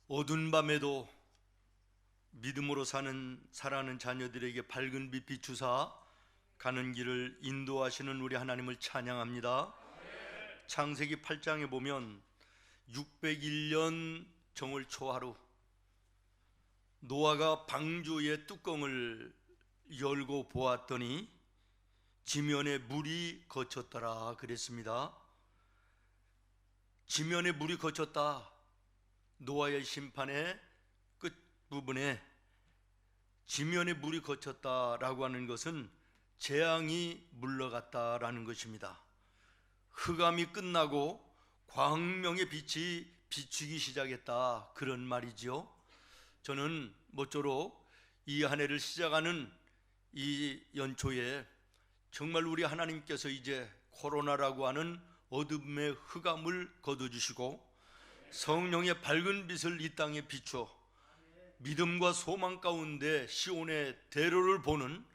어두운 밤에도 믿음으로 살아가는 자녀들에게 밝은 빛 비추사 가는 길을 인도하시는 우리 하나님을 찬양합니다. 창세기 8장에 보면 601년 정월 초하루 노아가 방주의 뚜껑을 열고 보았더니 지면에 물이 거쳤더라 그랬습니다. 지면에 물이 거쳤다. 노아의 심판의 끝부분에 지면에 물이 거쳤다라고 하는 것은 재앙이 물러갔다라는 것입니다. 흑암이 끝나고 광명의 빛이 비추기 시작했다, 그런 말이지요. 저는 모쪼록 이 한 해를 시작하는 이 연초에 정말 우리 하나님께서 이제 코로나라고 하는 어둠의 흑암을 거둬주시고 성령의 밝은 빛을 이 땅에 비춰 믿음과 소망 가운데 시온의 대로를 보는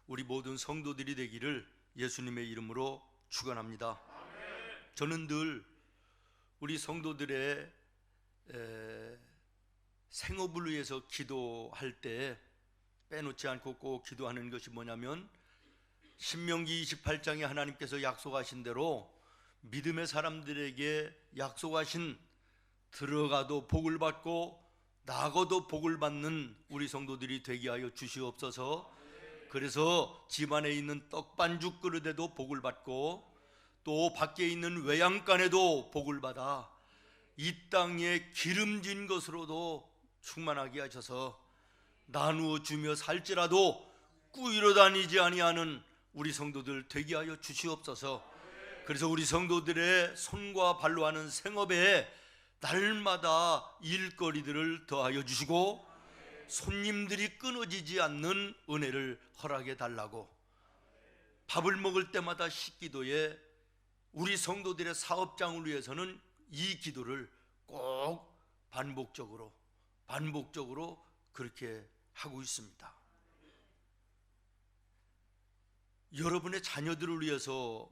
우리 모든 성도들이 되기를 예수님의 이름으로 축원합니다. 저는 늘 우리 성도들의 생업을 위해서 기도할 때 빼놓지 않고 꼭 기도하는 것이 뭐냐면, 신명기 28장에 하나님께서 약속하신 대로 믿음의 사람들에게 약속하신 들어가도 복을 받고 나가도 복을 받는 우리 성도들이 되게 하여 주시옵소서. 그래서 집안에 있는 떡반죽 그릇에도 복을 받고 또 밖에 있는 외양간에도 복을 받아 이 땅에 기름진 것으로도 충만하게 하셔서 나누어 주며 살지라도 꾸이러 다니지 아니하는 우리 성도들 되게 하여 주시옵소서. 그래서 우리 성도들의 손과 발로 하는 생업에 날마다 일거리들을 더하여 주시고 손님들이 끊어지지 않는 은혜를 허락해 달라고, 밥을 먹을 때마다 식기도에 우리 성도들의 사업장을 위해서는 이 기도를 꼭 반복적으로 그렇게 하고 있습니다. 여러분의 자녀들을 위해서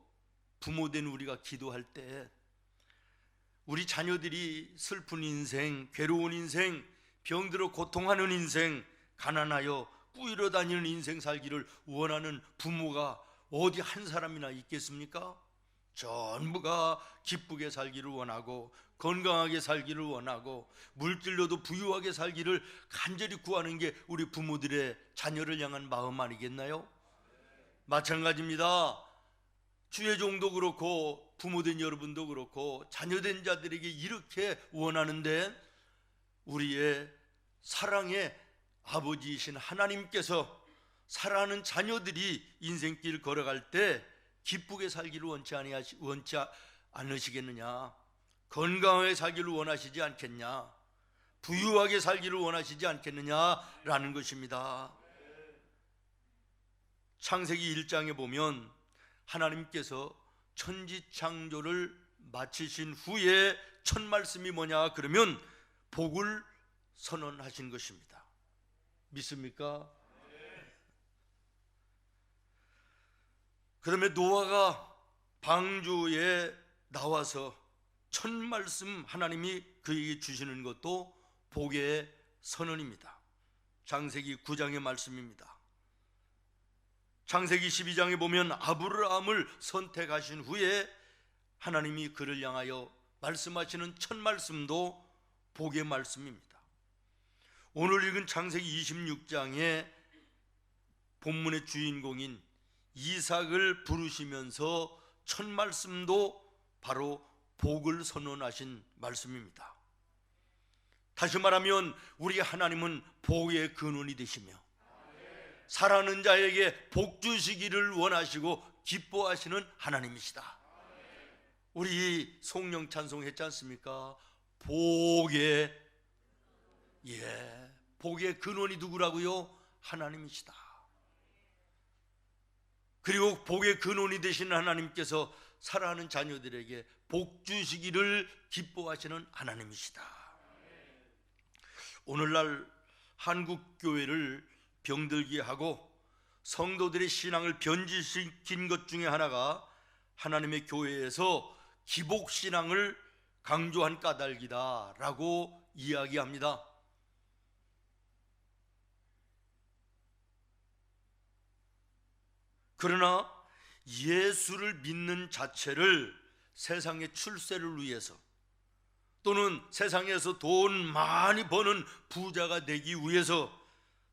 부모된 우리가 기도할 때 우리 자녀들이 슬픈 인생, 괴로운 인생, 병들어 고통하는 인생, 가난하여 꾸이러 다니는 인생 살기를 원하는 부모가 어디 한 사람이나 있겠습니까? 전부가 기쁘게 살기를 원하고 건강하게 살기를 원하고 물질로도 부유하게 살기를 간절히 구하는 게 우리 부모들의 자녀를 향한 마음 아니겠나요? 마찬가지입니다. 주의 종도 그렇고 부모된 여러분도 그렇고 자녀된 자들에게 이렇게 원하는데, 우리의 사랑의 아버지이신 하나님께서 사랑하는 자녀들이 인생길 걸어갈 때 기쁘게 살기를 원치 않으시겠느냐? 건강하게 살기를 원하시지 않겠냐? 부유하게 살기를 원하시지 않겠느냐라는 것입니다. 창세기 1장에 보면 하나님께서 천지 창조를 마치신 후에 첫 말씀이 뭐냐 그러면 복을 선언하신 것입니다. 믿습니까? 그다음에 노아가 방주에 나와서 첫 말씀 하나님이 그에게 주시는 것도 복의 선언입니다. 창세기 9장의 말씀입니다. 창세기 12장에 보면 아브라함을 선택하신 후에 하나님이 그를 향하여 말씀하시는 첫 말씀도 복의 말씀입니다. 오늘 읽은 창세기 26장의 본문의 주인공인 이삭을 부르시면서 첫 말씀도 바로 복을 선언하신 말씀입니다. 다시 말하면 우리 하나님은 복의 근원이 되시며 사랑하는 자에게 복 주시기를 원하시고 기뻐하시는 하나님이시다. 우리 송영 찬송했지 않습니까? 복의 근원이 누구라고요? 하나님이시다. 그리고 복의 근원이 되신 하나님께서 사랑하는 자녀들에게 복 주시기를 기뻐하시는 하나님이시다. 오늘날 한국 교회를 병들게 하고 성도들의 신앙을 변질시킨 것 중에 하나가 하나님의 교회에서 기복신앙을 강조한 까닭이다라고 이야기합니다. 그러나 예수를 믿는 자체를 세상의 출세를 위해서 또는 세상에서 돈 많이 버는 부자가 되기 위해서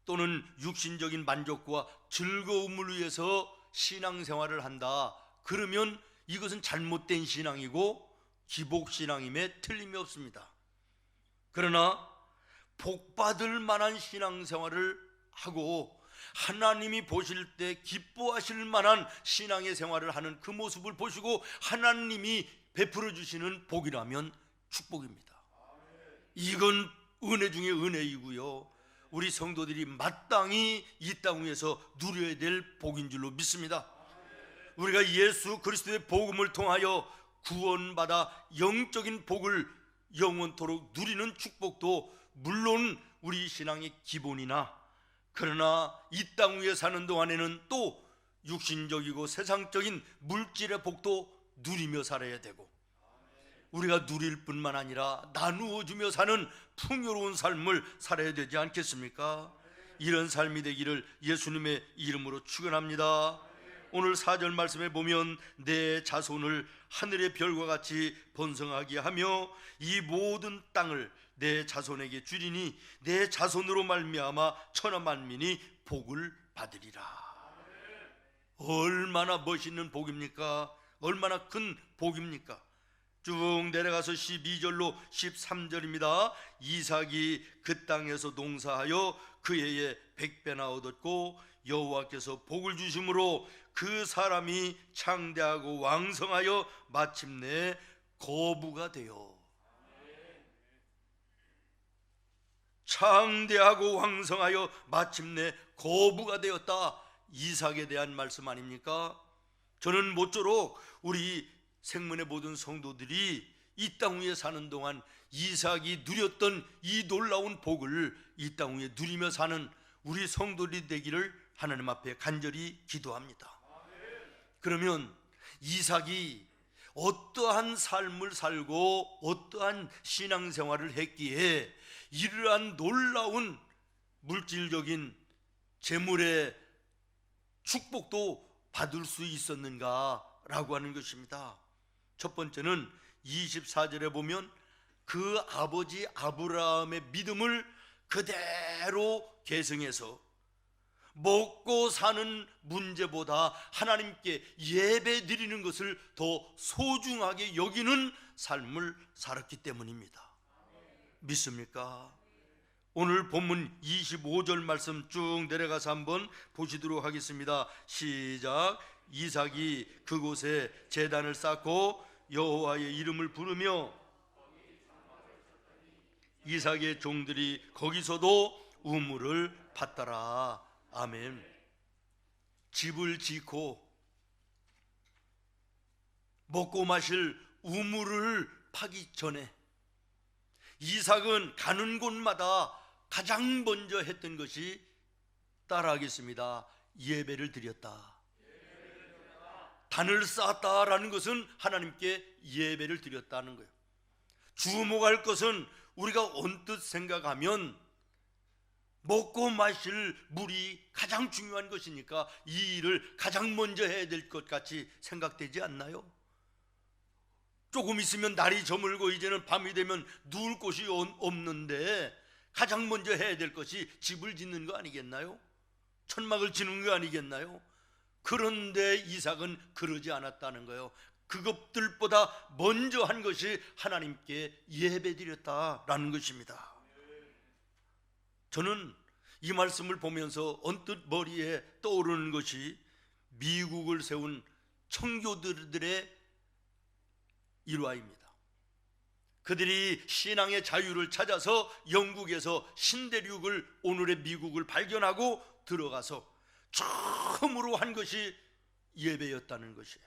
또는 육신적인 만족과 즐거움을 위해서 신앙생활을 한다, 그러면 이것은 잘못된 신앙이고 기복신앙임에 틀림이 없습니다. 그러나 복받을 만한 신앙생활을 하고 하나님이 보실 때 기뻐하실 만한 신앙의 생활을 하는 그 모습을 보시고 하나님이 베풀어 주시는 복이라면 축복입니다. 이건 은혜 중에 은혜이고요, 우리 성도들이 마땅히 이 땅 위에서 누려야 될 복인 줄로 믿습니다. 우리가 예수 그리스도의 복음을 통하여 구원받아 영적인 복을 영원토록 누리는 축복도 물론 우리 신앙의 기본이나, 그러나 이 땅 위에 사는 동안에는 또 육신적이고 세상적인 물질의 복도 누리며 살아야 되고, 우리가 누릴 뿐만 아니라 나누어 주며 사는 풍요로운 삶을 살아야 되지 않겠습니까? 이런 삶이 되기를 예수님의 이름으로 축원합니다. 오늘 4절 말씀에 보면 내 자손을 하늘의 별과 같이 번성하게 하며 이 모든 땅을 내 자손에게 주리니 내 자손으로 말미암아 천하 만민이 복을 받으리라. 얼마나 멋있는 복입니까? 얼마나 큰 복입니까? 쭉 내려가서 12절로 13절입니다. 이삭이 그 땅에서 농사하여 그 해에 100배나 얻었고 여호와께서 복을 주심으로 그 사람이 창대하고 왕성하여 마침내 거부가 되어, 창대하고 왕성하여 마침내 거부가 되었다. 이삭에 대한 말씀 아닙니까? 저는 모쪼록 우리 생문의 모든 성도들이 이 땅 위에 사는 동안 이삭이 누렸던 이 놀라운 복을 이 땅 위에 누리며 사는 우리 성도들이 되기를 하나님 앞에 간절히 기도합니다. 그러면 이삭이 어떠한 삶을 살고 어떠한 신앙생활을 했기에 이러한 놀라운 물질적인 재물의 축복도 받을 수 있었는가라고 하는 것입니다. 첫 번째는 24절에 보면 그 아버지 아브라함의 믿음을 그대로 계승해서 먹고 사는 문제보다 하나님께 예배 드리는 것을 더 소중하게 여기는 삶을 살았기 때문입니다. 믿습니까? 오늘 본문 25절 말씀 쭉 내려가서 한번 보시도록 하겠습니다. 시작. 이삭이 그곳에 제단을 쌓고 여호와의 이름을 부르며 이삭의 종들이 거기서도 우물을 팠더라. 아멘. 집을 짓고 먹고 마실 우물을 파기 전에 이삭은 가는 곳마다 가장 먼저 했던 것이 따라하겠습니다. 예배를 드렸다. 단을 쌓았다라는 것은 하나님께 예배를 드렸다는 거예요. 주목할 것은 우리가 언뜻 생각하면 먹고 마실 물이 가장 중요한 것이니까 이 일을 가장 먼저 해야 될 것 같이 생각되지 않나요? 조금 있으면 날이 저물고 이제는 밤이 되면 누울 곳이 없는데 가장 먼저 해야 될 것이 집을 짓는 거 아니겠나요? 천막을 짓는 거 아니겠나요? 그런데 이삭은 그러지 않았다는 거예요. 그것들보다 먼저 한 것이 하나님께 예배드렸다라는 것입니다. 저는 이 말씀을 보면서 언뜻 머리에 떠오르는 것이 미국을 세운 청교도들의 일화입니다. 그들이 신앙의 자유를 찾아서 영국에서 신대륙을, 오늘의 미국을 발견하고 들어가서 처음으로 한 것이 예배였다는 것이에요.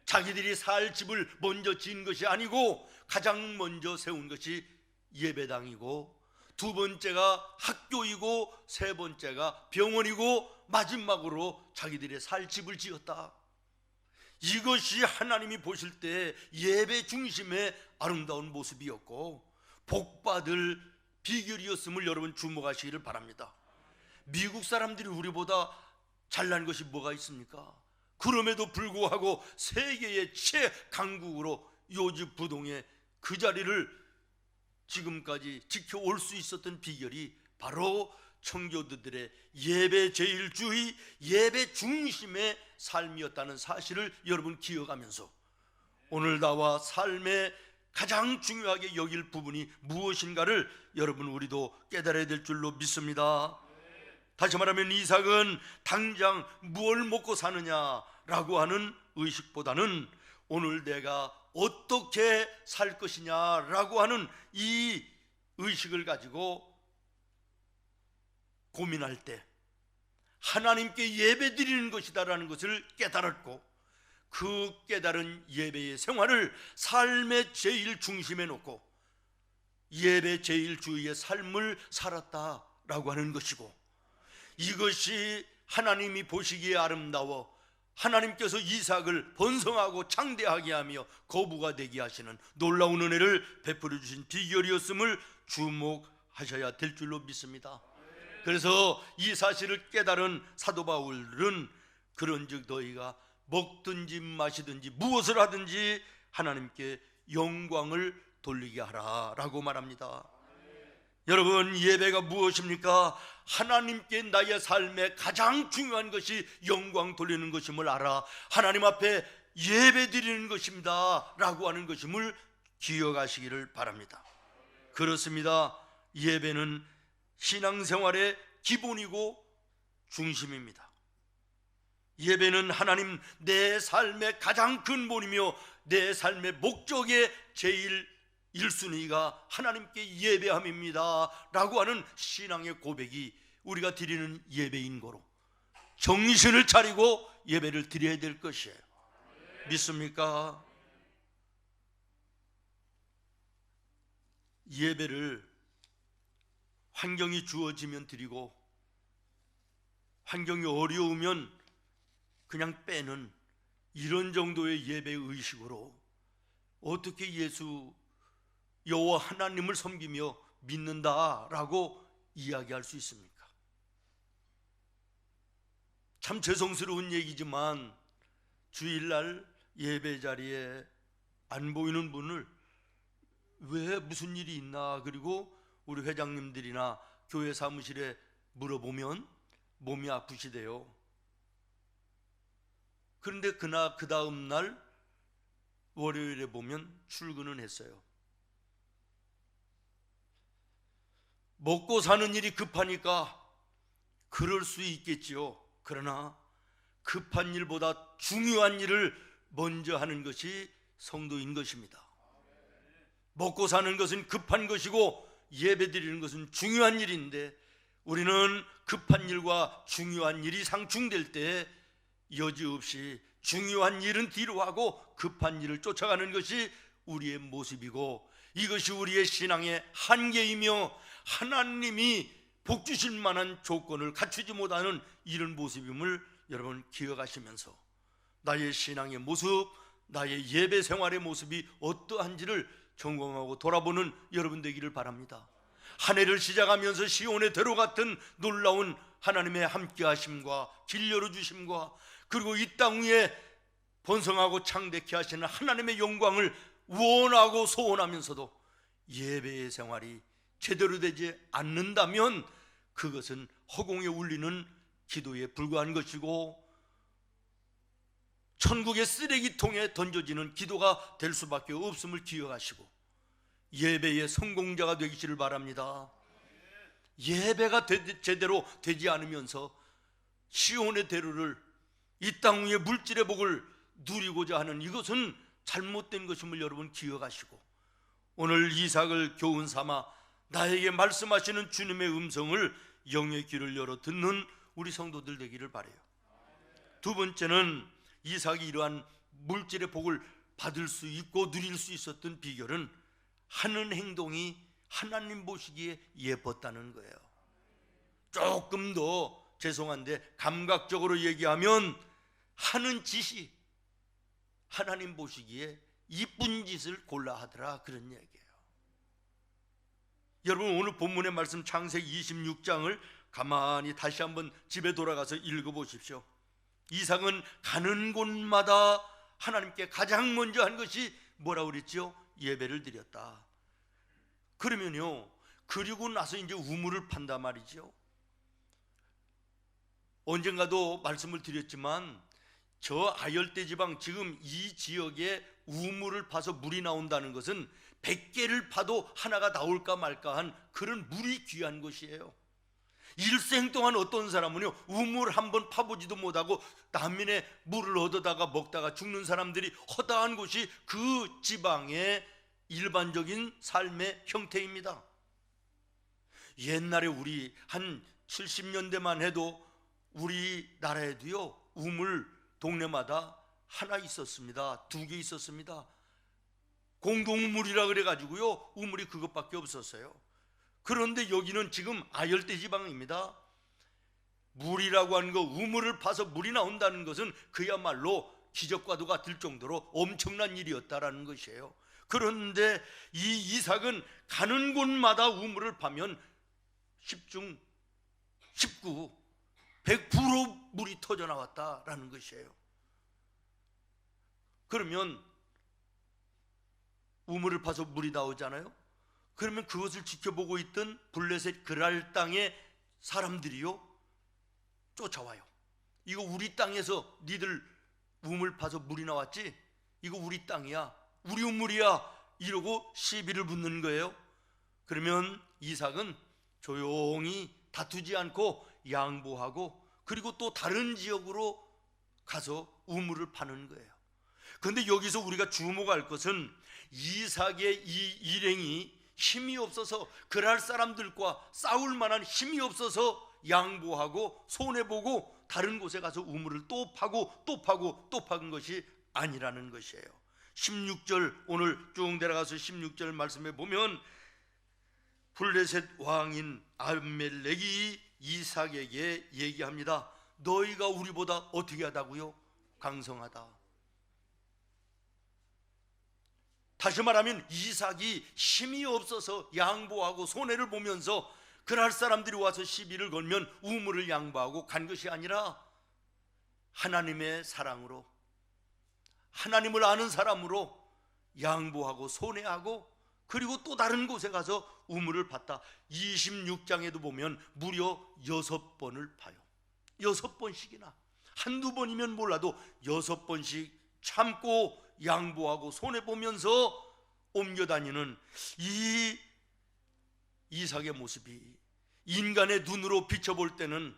자기들이 살 집을 먼저 지은 것이 아니고 가장 먼저 세운 것이 예배당이고, 두 번째가 학교이고, 세 번째가 병원이고, 마지막으로 자기들의 살 집을 지었다. 이것이 하나님이 보실 때 예배 중심의 아름다운 모습이었고, 복받을 비결이었음을 여러분 주목하시기를 바랍니다. 미국 사람들이 우리보다 잘난 것이 뭐가 있습니까? 그럼에도 불구하고 세계의 최강국으로 요지 부동의 그 자리를 지금까지 지켜올 수 있었던 비결이 바로 청교도들의 예배 제일주의, 예배 중심의 삶이었다는 사실을 여러분 기억하면서 오늘 나와 삶의 가장 중요하게 여길 부분이 무엇인가를 여러분 우리도 깨달아야 될 줄로 믿습니다. 다시 말하면 이삭은 당장 무엇을 먹고 사느냐라고 하는 의식보다는 오늘 내가 어떻게 살 것이냐라고 하는 이 의식을 가지고 고민할 때 하나님께 예배 드리는 것이다라는 것을 깨달았고, 그 깨달은 예배의 생활을 삶의 제일 중심에 놓고 예배 제일 주의의 삶을 살았다라고 하는 것이고, 이것이 하나님이 보시기에 아름다워 하나님께서 이삭을 번성하고 창대하게 하며 거부가 되게 하시는 놀라운 은혜를 베풀어 주신 비결이었음을 주목하셔야 될 줄로 믿습니다. 그래서 이 사실을 깨달은 사도 바울은 그런즉 너희가 먹든지 마시든지 무엇을 하든지 하나님께 영광을 돌리게 하라라고 말합니다. 여러분, 예배가 무엇입니까? 하나님께 나의 삶에 가장 중요한 것이 영광 돌리는 것임을 알아 하나님 앞에 예배 드리는 것입니다 라고 하는 것임을 기억하시기를 바랍니다. 그렇습니다. 예배는 신앙생활의 기본이고 중심입니다. 예배는 하나님 내 삶의 가장 근본이며 내 삶의 목적의 제일 1순위가 하나님께 예배함입니다 라고 하는 신앙의 고백이 우리가 드리는 예배인 거로 정신을 차리고 예배를 드려야 될 것이에요. 믿습니까? 예배를 환경이 주어지면 드리고 환경이 어려우면 그냥 빼는 이런 정도의 예배 의식으로 어떻게 예수 여호와 하나님을 섬기며 믿는다라고 이야기할 수 있습니까? 참 죄송스러운 얘기지만 주일날 예배 자리에 안 보이는 분을 왜 무슨 일이 있나, 그리고 우리 회장님들이나 교회 사무실에 물어보면 몸이 아프시대요. 그런데 그 다음 날 월요일에 보면 출근은 했어요. 먹고 사는 일이 급하니까 그럴 수 있겠지요. 그러나 급한 일보다 중요한 일을 먼저 하는 것이 성도인 것입니다. 먹고 사는 것은 급한 것이고 예배 드리는 것은 중요한 일인데, 우리는 급한 일과 중요한 일이 상충될 때 여지없이 중요한 일은 뒤로 하고 급한 일을 쫓아가는 것이 우리의 모습이고, 이것이 우리의 신앙의 한계이며 하나님이 복 주실 만한 조건을 갖추지 못하는 이런 모습임을 여러분 기억하시면서 나의 신앙의 모습, 나의 예배 생활의 모습이 어떠한지를 점검하고 돌아보는 여러분 되기를 바랍니다. 한 해를 시작하면서 시온의 대로 같은 놀라운 하나님의 함께하심과 길 열어주심과 그리고 이 땅 위에 번성하고 창대케 하시는 하나님의 영광을 원하고 소원하면서도 예배의 생활이 제대로 되지 않는다면 그것은 허공에 울리는 기도에 불과한 것이고 천국의 쓰레기통에 던져지는 기도가 될 수밖에 없음을 기억하시고 예배의 성공자가 되기를 바랍니다. 예배가 제대로 되지 않으면서 시온의 대로를, 이 땅 위의 물질의 복을 누리고자 하는 이것은 잘못된 것임을 여러분 기억하시고 오늘 이삭을 교훈 삼아 나에게 말씀하시는 주님의 음성을 영의 귀를 열어 듣는 우리 성도들 되기를 바라요. 두 번째는 이삭이 이러한 물질의 복을 받을 수 있고 누릴 수 있었던 비결은 하는 행동이 하나님 보시기에 예뻤다는 거예요. 조금 더 죄송한데 감각적으로 얘기하면 하는 짓이 하나님 보시기에 이쁜 짓을 골라 하더라, 그런 얘기예요. 여러분, 오늘 본문의 말씀 창세기 26장을 가만히 다시 한번 집에 돌아가서 읽어보십시오. 이삭은 가는 곳마다 하나님께 가장 먼저 한 것이 뭐라고 그랬죠? 예배를 드렸다. 그러면요, 그리고 나서 이제 우물을 판단 말이죠. 언젠가도 말씀을 드렸지만 저 아열대 지방, 지금 이 지역에 우물을 파서 물이 나온다는 것은 100개를 파도 하나가 나올까 말까 한 그런 물이 귀한 것이에요. 일생 동안 어떤 사람은요, 우물 한번 파보지도 못하고 남인의 물을 얻어다가 먹다가 죽는 사람들이 허다한 것이 그 지방의 일반적인 삶의 형태입니다. 옛날에 우리 한 70년대만 해도 우리나라에도요, 우물 동네마다 하나 있었습니다. 2개 있었습니다. 공동우물이라 그래가지고요, 우물이 그것밖에 없었어요. 그런데 여기는 지금 아열대 지방입니다. 물이라고 하는 거, 우물을 파서 물이 나온다는 것은 그야말로 기적과도 같을 정도로 엄청난 일이었다라는 것이에요. 그런데 이 이삭은 가는 곳마다 우물을 파면 10중 19, 100% 물이 터져 나왔다라는 것이에요. 그러면 우물을 파서 물이 나오잖아요. 그러면 그것을 지켜보고 있던 블레셋 그랄 땅의 사람들이요, 쫓아와요. 이거 우리 땅에서 니들 우물 파서 물이 나왔지? 이거 우리 땅이야, 우리 우물이야, 이러고 시비를 붙는 거예요. 그러면 이삭은 조용히 다투지 않고 양보하고 그리고 또 다른 지역으로 가서 우물을 파는 거예요. 그런데 여기서 우리가 주목할 것은 이삭의 이 일행이 힘이 없어서, 그랄 사람들과 싸울 만한 힘이 없어서 양보하고 손해보고 다른 곳에 가서 우물을 또 파고 또 파고 또 파는 것이 아니라는 것이에요. 16절, 오늘 쭉 내려가서 16절 말씀에 보면 블레셋 왕인 아비멜렉이 이삭에게 얘기합니다. 너희가 우리보다 어떻게 하다고요? 강성하다. 다시 말하면 이삭이 힘이 없어서 양보하고 손해를 보면서 그날 사람들이 와서 시비를 걸면 우물을 양보하고 간 것이 아니라 하나님의 사랑으로, 하나님을 아는 사람으로 양보하고 손해하고 그리고 또 다른 곳에 가서 우물을 팠다. 26장에도 보면 무려 6번을 파요. 6번씩이나. 한두 번이면 몰라도 6번씩 참고 양보하고 손해보면서 옮겨다니는 이 이삭의 모습이 인간의 눈으로 비춰볼 때는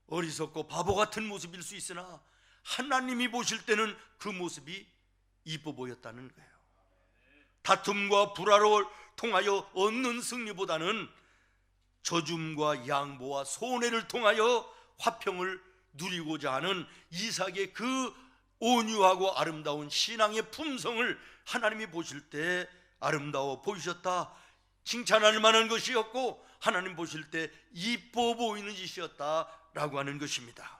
어리석고 바보 같은 모습일 수 있으나 하나님이 보실 때는 그 모습이 이뻐 보였다는 거예요. 다툼과 불화를 통하여 얻는 승리보다는 저줌과 양보와 손해를 통하여 화평을 누리고자 하는 이삭의 그 온유하고 아름다운 신앙의 품성을 하나님이 보실 때 아름다워 보이셨다, 칭찬할 만한 것이었고 하나님 보실 때 이뻐 보이는 짓이었다라고 하는 것입니다.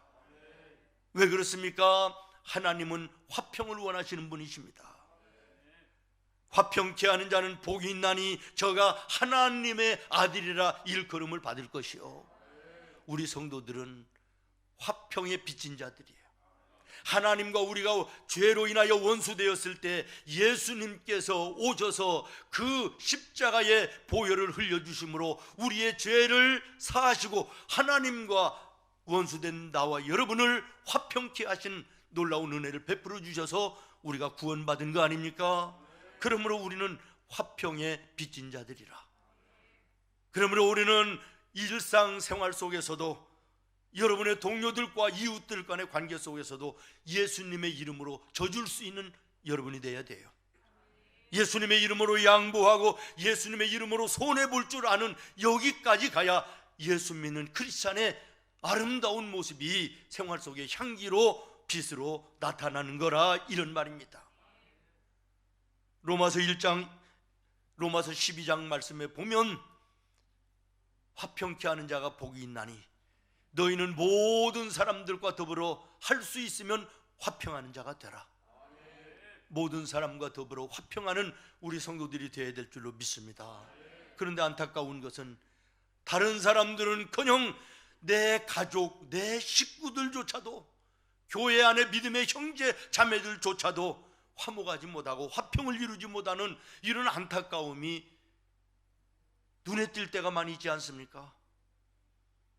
왜 그렇습니까? 하나님은 화평을 원하시는 분이십니다. 화평케 하는 자는 복이 있나니 저가 하나님의 아들이라 일컬음을 받을 것이요. 우리 성도들은 화평에 빚진 자들이에요. 하나님과 우리가 죄로 인하여 원수되었을 때 예수님께서 오셔서 그 십자가의 보혈을 흘려주심으로 우리의 죄를 사하시고 하나님과 원수된 나와 여러분을 화평케 하신 놀라운 은혜를 베풀어 주셔서 우리가 구원받은 거 아닙니까? 그러므로 우리는 화평에 빚진 자들이라. 그러므로 우리는 일상생활 속에서도 여러분의 동료들과 이웃들 간의 관계 속에서도 예수님의 이름으로 져줄 수 있는 여러분이 되어야 돼요. 예수님의 이름으로 양보하고 예수님의 이름으로 손해볼 줄 아는, 여기까지 가야 예수 믿는 크리스찬의 아름다운 모습이 생활 속에 향기로 빛으로 나타나는 거라, 이런 말입니다. 로마서 1장, 로마서 12장 말씀에 보면 화평케 하는 자가 복이 있나니 너희는 모든 사람들과 더불어 할 수 있으면 화평하는 자가 되라. 모든 사람과 더불어 화평하는 우리 성도들이 되어야 될 줄로 믿습니다. 그런데 안타까운 것은 다른 사람들은커녕 내 가족, 내 식구들조차도, 교회 안의 믿음의 형제 자매들조차도 화목하지 못하고 화평을 이루지 못하는 이런 안타까움이 눈에 띌 때가 많이 있지 않습니까?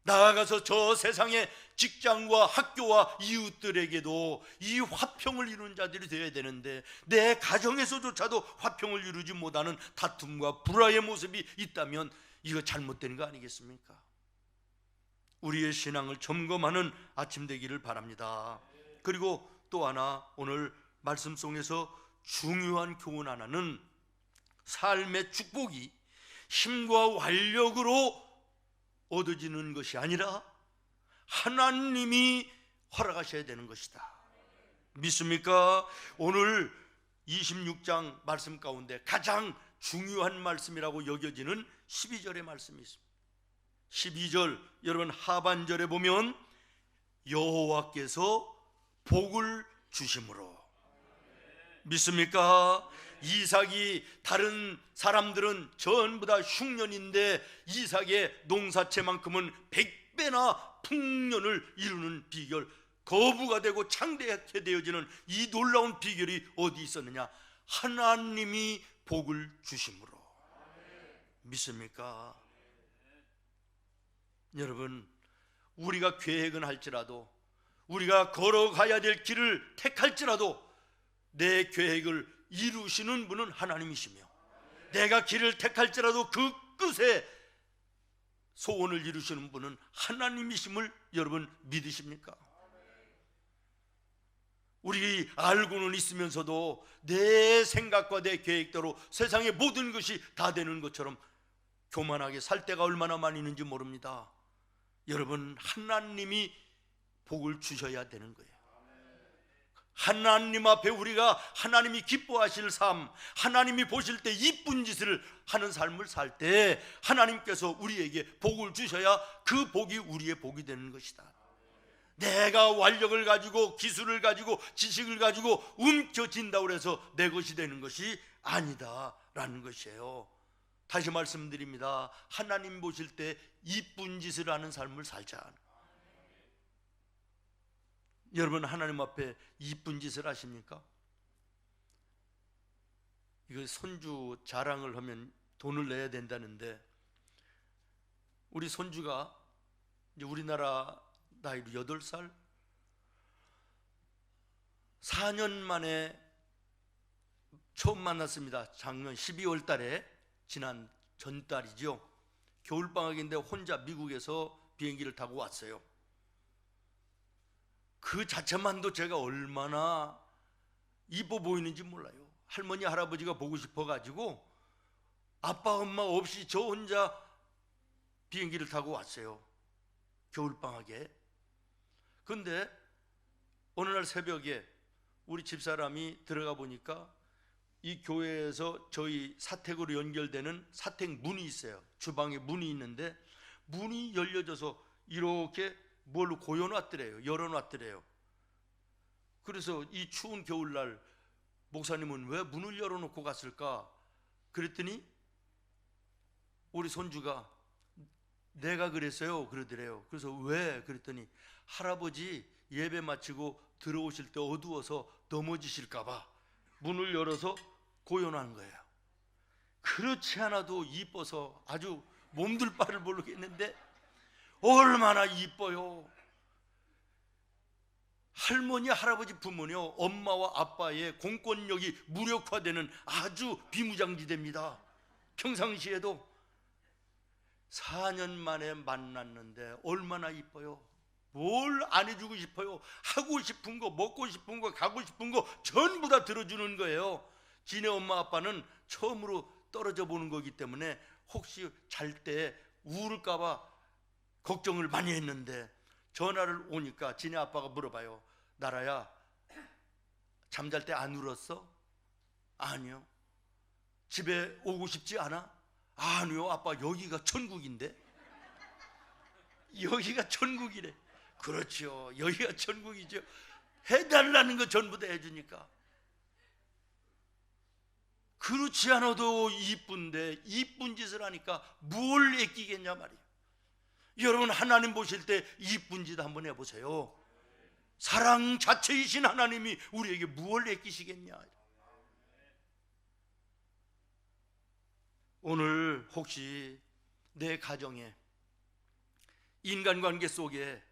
나아가서 저 세상의 직장과 학교와 이웃들에게도 이 화평을 이루는 자들이 되어야 되는데, 내 가정에서조차도 화평을 이루지 못하는 다툼과 불화의 모습이 있다면 이거 잘못된 거 아니겠습니까? 우리의 신앙을 점검하는 아침 되기를 바랍니다. 그리고 또 하나, 오늘 말씀 속에서 중요한 교훈 하나는, 삶의 축복이 힘과 완력으로 얻어지는 것이 아니라 하나님이 허락하셔야 되는 것이다. 믿습니까? 오늘 26장 말씀 가운데 가장 중요한 말씀이라고 여겨지는 12절의 말씀이 있습니다. 12절, 여러분 하반절에 보면 여호와께서 복을 주심으로. 믿습니까? 이삭이, 다른 사람들은 전부 다 흉년인데 이삭의 농사채만큼은 100배나 풍년을 이루는 비결, 거부가 되고 창대하게 되어지는 이 놀라운 비결이 어디 있었느냐? 하나님이 복을 주심으로. 믿습니까? 여러분, 우리가 계획은 할지라도, 우리가 걸어가야 될 길을 택할지라도 내 계획을 이루시는 분은 하나님이시며, 내가 길을 택할지라도 그 끝에 소원을 이루시는 분은 하나님이심을 여러분 믿으십니까? 우리 알고는 있으면서도 내 생각과 내 계획대로 세상의 모든 것이 다 되는 것처럼 교만하게 살 때가 얼마나 많이 있는지 모릅니다. 여러분, 하나님이 복을 주셔야 되는 거예요. 하나님 앞에 우리가 하나님이 기뻐하실 삶, 하나님이 보실 때 이쁜 짓을 하는 삶을 살 때 하나님께서 우리에게 복을 주셔야 그 복이 우리의 복이 되는 것이다. 내가 완력을 가지고 기술을 가지고 지식을 가지고 움켜쥔다고 해서 내 것이 되는 것이 아니다라는 것이에요. 다시 말씀드립니다. 하나님 보실 때 이쁜 짓을 하는 삶을 살자. 여러분, 하나님 앞에 이쁜 짓을 하십니까? 이거 손주 자랑을 하면 돈을 내야 된다는데, 우리 손주가 이제 우리나라 나이로 8살, 4년 만에 처음 만났습니다. 작년 12월 달에, 지난 전달이죠. 겨울방학인데 혼자 미국에서 비행기를 타고 왔어요. 그 자체만도 제가 얼마나 이뻐 보이는지 몰라요. 할머니 할아버지가 보고 싶어가지고 아빠 엄마 없이 저 혼자 비행기를 타고 왔어요, 겨울방학에. 근데 어느 날 새벽에 우리 집사람이 들어가 보니까 이 교회에서 저희 사택으로 연결되는 사택 문이 있어요. 주방에 문이 있는데 문이 열려져서 이렇게 뭘로 고여놨더래요. 열어놨더래요. 그래서 이 추운 겨울날 목사님은 왜 문을 열어놓고 갔을까? 그랬더니 우리 손주가 내가 그랬어요 그러더래요. 그래서 왜? 그랬더니 할아버지 예배 마치고 들어오실 때 어두워서 넘어지실까봐 문을 열어서 고여놓은 거예요. 그렇지 않아도 이뻐서 아주 몸둘 바를 모르겠는데 얼마나 이뻐요. 할머니 할아버지 부모는요, 엄마와 아빠의 공권력이 무력화되는 아주 비무장지대입니다. 평상시에도 4년 만에 만났는데 얼마나 이뻐요. 뭘 안 해주고 싶어요. 하고 싶은 거, 먹고 싶은 거, 가고 싶은 거 전부 다 들어주는 거예요. 지네 엄마 아빠는 처음으로 떨어져 보는 거기 때문에 혹시 잘 때 울을까봐 걱정을 많이 했는데, 전화를 오니까 지네 아빠가 물어봐요. 나라야, 잠잘 때 안 울었어? 아니요. 집에 오고 싶지 않아? 아니요 아빠, 여기가 천국인데. 여기가 천국이래. 그렇죠, 여기가 천국이죠. 해달라는 거 전부 다 해주니까. 그렇지 않아도 이쁜데 이쁜 짓을 하니까 뭘 애끼겠냐 말이에요. 여러분, 하나님 보실 때 이쁜 짓 한번 해보세요. 사랑 자체이신 하나님이 우리에게 무엇을 애끼시겠냐. 오늘 혹시 내 가정에 인간관계 속에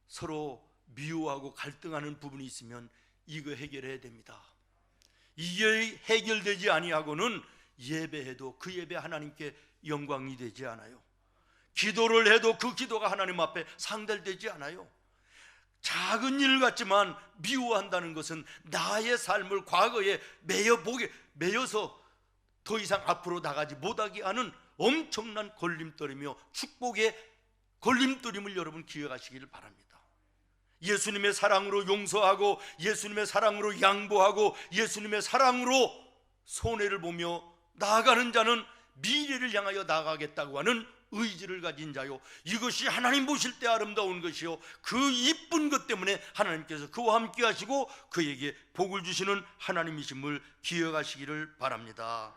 서로 미워하고 갈등하는 부분이 있으면 이거 해결해야 됩니다. 이게 해결되지 아니하고는 예배해도 그 예배 하나님께 영광이 되지 않아요. 기도를 해도 그 기도가 하나님 앞에 상달되지 않아요. 작은 일 같지만 미워한다는 것은 나의 삶을 과거에 매여서 더 이상 앞으로 나가지 못하게 하는 엄청난 걸림돌이며 축복의 걸림돌임을 여러분 기억하시기를 바랍니다. 예수님의 사랑으로 용서하고 예수님의 사랑으로 양보하고 예수님의 사랑으로 손해를 보며 나아가는 자는 미래를 향하여 나아가겠다고 하는 의지를 가진 자요, 이것이 하나님 보실 때 아름다운 것이요, 그 이쁜 것 때문에 하나님께서 그와 함께 하시고 그에게 복을 주시는 하나님이심을 기억하시기를 바랍니다.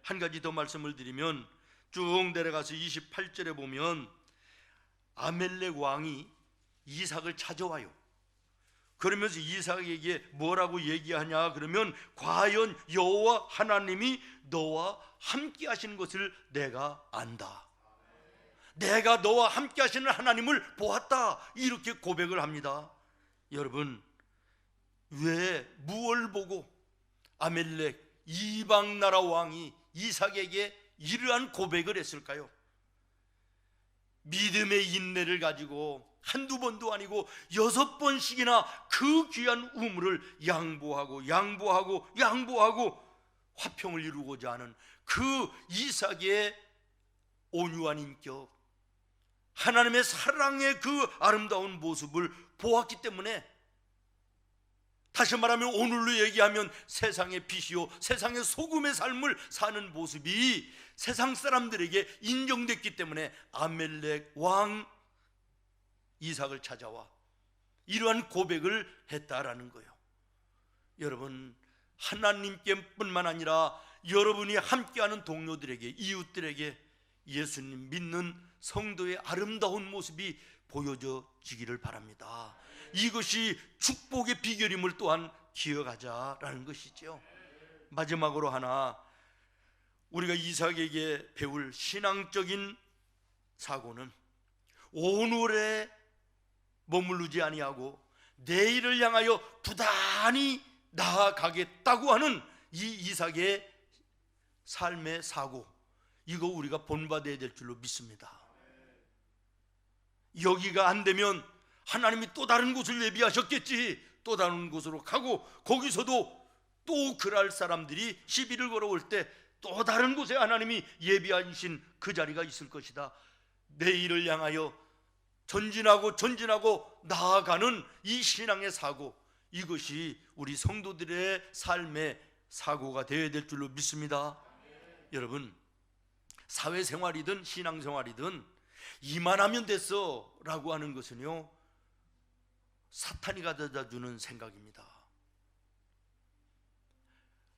한 가지 더 말씀을 드리면 쭉 내려가서 28절에 보면 아멜렉 왕이 이삭을 찾아와요. 그러면서 이삭에게 뭐라고 얘기하냐 그러면, 과연 여호와 하나님이 너와 함께 하시는 것을 내가 안다. 내가 너와 함께 하시는 하나님을 보았다. 이렇게 고백을 합니다. 여러분, 왜 무엇을 보고 아멜렉 이방 나라 왕이 이삭에게 이러한 고백을 했을까요? 믿음의 인내를 가지고 한두 번도 아니고 6번씩이나 그 귀한 우물을 양보하고 화평을 이루고자 하는 그 이삭의 온유한 인격, 하나님의 사랑의 그 아름다운 모습을 보았기 때문에, 다시 말하면 오늘로 얘기하면 세상의 빛이요 세상의 소금의 삶을 사는 모습이 세상 사람들에게 인정됐기 때문에 아멜렉 왕 이삭을 찾아와 이러한 고백을 했다라는 거예요. 여러분, 하나님께 뿐만 아니라 여러분이 함께하는 동료들에게, 이웃들에게 예수님 믿는 성도의 아름다운 모습이 보여지기를 바랍니다. 이것이 축복의 비결임을 또한 기억하자라는 것이죠. 마지막으로 하나, 우리가 이삭에게 배울 신앙적인 사고는 오늘에 머무르지 아니하고 내일을 향하여 부단히 나아가겠다고 하는 이 이삭의 삶의 사고, 이거 우리가 본받아야 될 줄로 믿습니다. 여기가 안 되면 하나님이 또 다른 곳을 예비하셨겠지, 또 다른 곳으로 가고 거기서도 또 그럴 사람들이 시비를 걸어올 때 또 다른 곳에 하나님이 예비하신 그 자리가 있을 것이다. 내일을 향하여 전진하고 나아가는 이 신앙의 사고, 이것이 우리 성도들의 삶의 사고가 되어야 될 줄로 믿습니다. 여러분, 사회생활이든 신앙생활이든 이만하면 됐어 라고 하는 것은요, 사탄이 가져다 주는 생각입니다.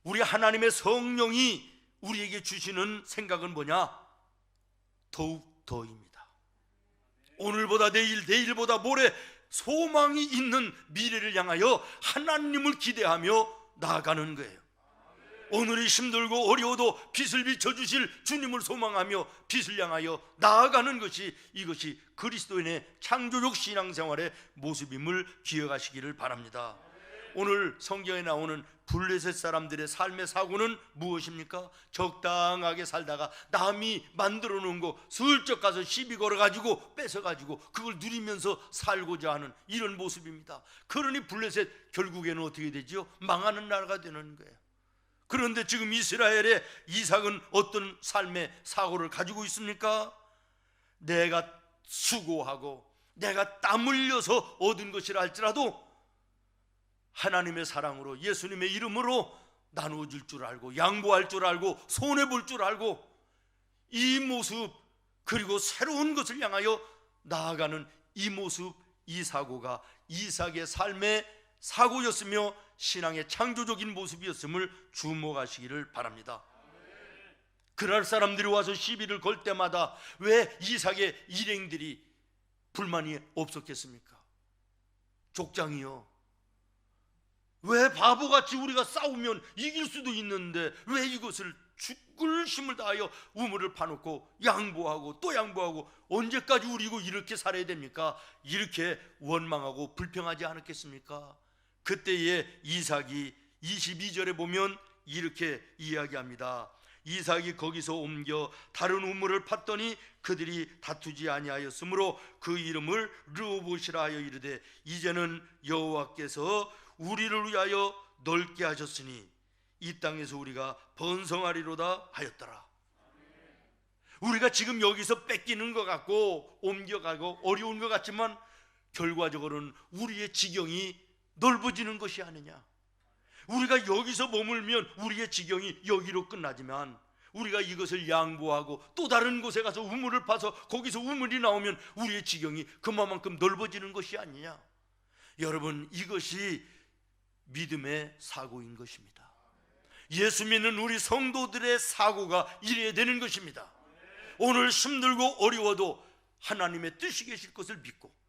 우리 하나님의 성령이 우리에게 주시는 생각은 뭐냐? 더욱 더입니다. 오늘보다 내일, 내일보다 모레 소망이 있는 미래를 향하여 하나님을 기대하며 나아가는 거예요. 오늘이 힘들고 어려워도 빛을 비춰주실 주님을 소망하며 빛을 향하여 나아가는 것이, 이것이 그리스도인의 창조적 신앙생활의 모습임을 기억하시기를 바랍니다. 오늘 성경에 나오는 블레셋 사람들의 삶의 사고는 무엇입니까? 적당하게 살다가 남이 만들어 놓은 거 슬쩍 가서 시비 걸어가지고 뺏어가지고 그걸 누리면서 살고자 하는 이런 모습입니다. 그러니 블레셋 결국에는 어떻게 되죠? 망하는 나라가 되는 거예요. 그런데 지금 이스라엘의 이삭은 어떤 삶의 사고를 가지고 있습니까? 내가 수고하고 내가 땀 흘려서 얻은 것이라 할지라도 하나님의 사랑으로 예수님의 이름으로 나누어줄 줄 알고 양보할 줄 알고 손해볼 줄 알고 이 모습, 그리고 새로운 것을 향하여 나아가는 이 모습, 이 사고가 이삭의 삶의 사고였으며 신앙의 창조적인 모습이었음을 주목하시기를 바랍니다. 그날 사람들이 와서 시비를 걸 때마다 왜 이삭의 일행들이 불만이 없었겠습니까? 족장이요, 왜 바보같이 우리가 싸우면 이길 수도 있는데 왜 이것을 죽을 힘을 다하여 우물을 파놓고 양보하고 또 양보하고 언제까지 우리고 이렇게 살아야 됩니까? 이렇게 원망하고 불평하지 않았겠습니까? 그때에 이삭이 22절에 보면 이렇게 이야기합니다. 이삭이 거기서 옮겨 다른 우물을 팠더니 그들이 다투지 아니하였으므로 그 이름을 르호봇이라 하여 이르되 이제는 여호와께서 우리를 위하여 넓게 하셨으니 이 땅에서 우리가 번성하리로다 하였더라. 우리가 지금 여기서 뺏기는 것 같고 옮겨가고 어려운 것 같지만 결과적으로는 우리의 지경이 넓어지는 것이 아니냐. 우리가 여기서 머물면 우리의 지경이 여기로 끝나지만 우리가 이것을 양보하고 또 다른 곳에 가서 우물을 파서 거기서 우물이 나오면 우리의 지경이 그만큼 넓어지는 것이 아니냐. 여러분, 이것이 믿음의 사고인 것입니다. 예수 믿는 우리 성도들의 사고가 이래야 되는 것입니다. 오늘 힘들고 어려워도 하나님의 뜻이 계실 것을 믿고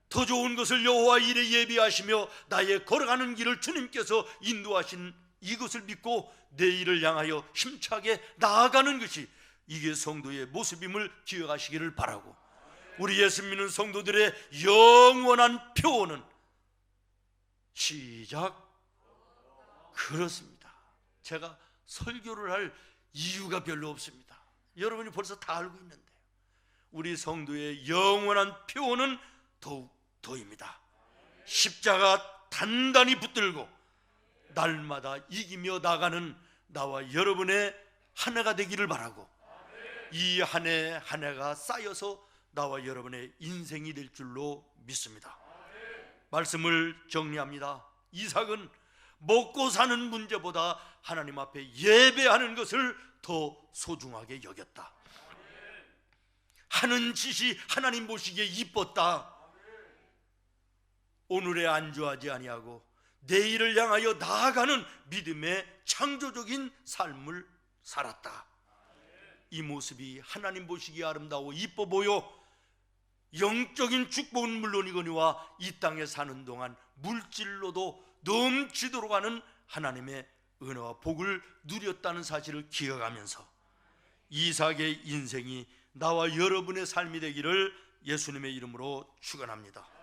더 좋은 것을 여호와 일에 예비하시며 나의 걸어가는 길을 주님께서 인도하신 이것을 믿고 내일을 향하여 힘차게 나아가는 것이 이게 성도의 모습임을 기억하시기를 바라고, 우리 예수 믿는 성도들의 영원한 표어는 시작 그렇습니다. 제가 설교를 할 이유가 별로 없습니다. 여러분이 벌써 다 알고 있는데요. 우리 성도의 영원한 표어는 더입니다. 십자가 단단히 붙들고 날마다 이기며 나가는 나와 여러분의 한 해가 되기를 바라고, 이 한 해 한 해가 쌓여서 나와 여러분의 인생이 될 줄로 믿습니다. 말씀을 정리합니다. 이삭은 먹고 사는 문제보다 하나님 앞에 예배하는 것을 더 소중하게 여겼다. 하는 짓이 하나님 보시기에 이뻤다. 오늘에 안주하지 아니하고 내일을 향하여 나아가는 믿음의 창조적인 삶을 살았다. 이 모습이 하나님 보시기에 아름다워 이뻐 보여 영적인 축복은 물론이거니와 이 땅에 사는 동안 물질로도 넘치도록 하는 하나님의 은혜와 복을 누렸다는 사실을 기억하면서 이삭의 인생이 나와 여러분의 삶이 되기를 예수님의 이름으로 축원합니다.